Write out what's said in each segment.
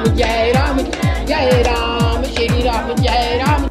जय राम जय राम श्री राम जय राम।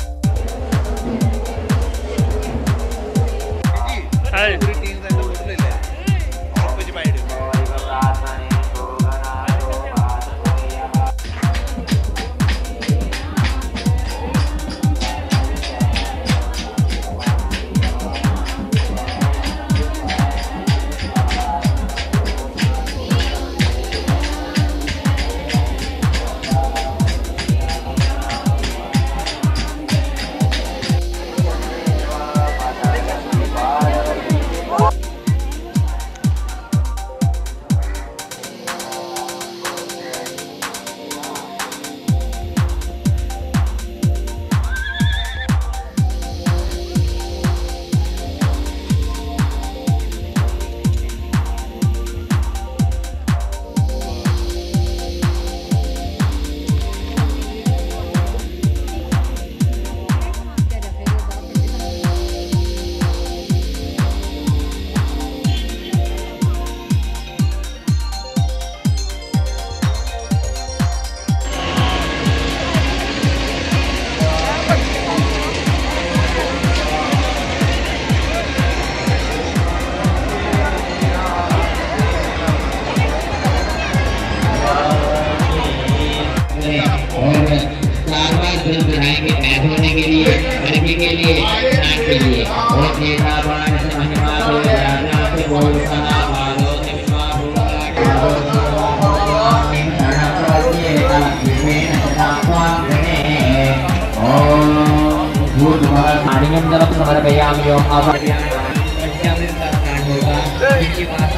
बढ़ाएंगे पैर होने के लिए, लड़की के लिए, नाक के लिए। और देखा बाण से महिमा दो राजा से बोल सना बालों से विश्वास होगा भूत भगत आर्यम जलप समर्पयामि योग आभार्यामि पंचामृत का स्नान होगा। इनके पास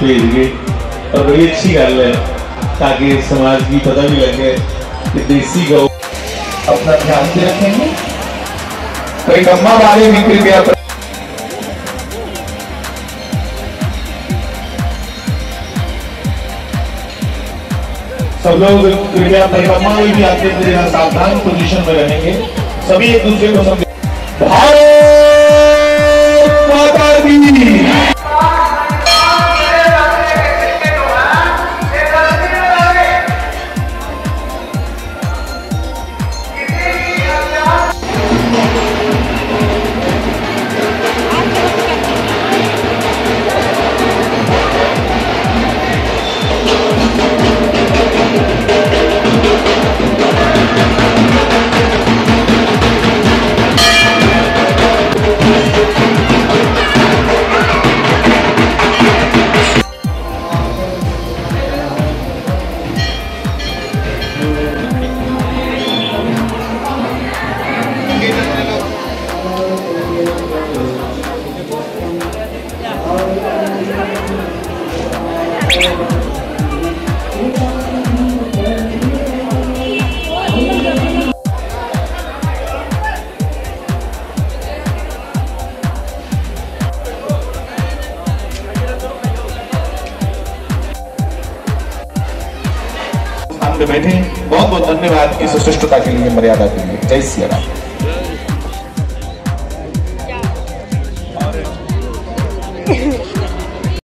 भेज गए और बड़ी अच्छी गल है ताकि समाज की पता भी लगे कि देसी गौ अपना ध्यान से रखेंगे। कोई कम्मा वाले भी कृपया सब लोग कृपया परिक्रमा में भी आते हुए सावधान पोजीशन में रहेंगे। सभी एक दूसरे को समझे। भारत माता दी। बैठे बहुत बहुत धन्यवाद इस शिष्टता के लिए, मर्यादा के लिए। जय श्री राम।